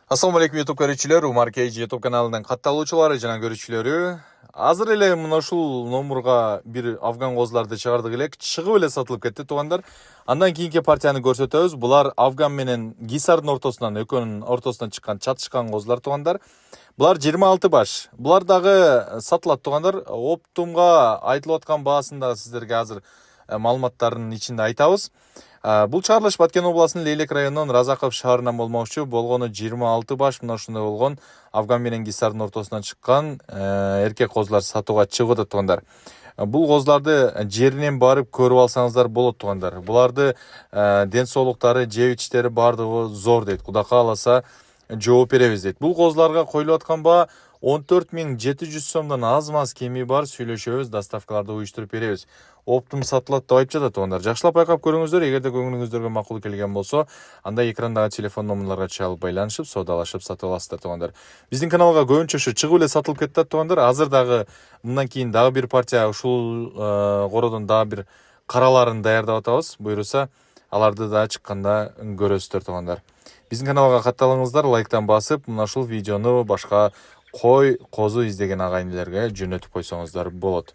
Assalomu alaykum YouTube көрүүчүлөр, Umar KG YouTube каналынын катталуучулары жана көрүүчүлөрү. Азыр эле мына ушул номурга бир афган козуларды чыгардык элек, чыгып эле сатылып кетти туугандар. Андан кийинки партияны көрсөтөбүз. Булар афган менен гисардын ортосунан, экөөнүн ортосунан чыккан чатышкан козулар туугандар. Булар 26 баш. Булар дагы сатылат туугандар. Оптумга айтылып аткан баасын да сиздерге азыр маалыматтардын ичинде айтабыз. Бул чыгарылыш Баткен областынын Лейлек районунун Разаков шаарынан болмокчу. Болгону 26 баш мына ушундай болгон афган менен гисардын ортосунан чыккан эркек козулар сатууга чыгып атат туугандар. Бул козуларды жеринен барып көрүп алсаңыздар болот туугандар. Буларды ден соолуктары, жеп ичтери бардыгы зор дейт. Кудай кааласа жооп беребиз дейт. Бул козуларга коюлуп аткан баа 14.700 сомдон аз-маз кеми бар, сүйлөшөбүз, доставкаларды уюштуруп беребиз. Оптум сатылат деп айтып жатат туугандар. Жакшылап байкап көрүңүздөр. Эгерде көңүлүңүздөргө макул келген болсо, анда экрандагы телефон номерларга чалып байланышып, соодалашып сатып аласыздар туугандар. Биздин каналга көбүнчө ушу чыгып эле сатылып кетет туугандар. Азыр дагы мындан кийин дагы бир партия ушул кородон дагы бир караларын даярдап атабыз. Буйруса, аларды да чыкканда көрөсүздөр туугандар. Биздин каналга катталыңыздар, лайктан басып, мына ушул видеону башка кой, козу издеген агайын элерге жөнөтүп койсоңуздар болот.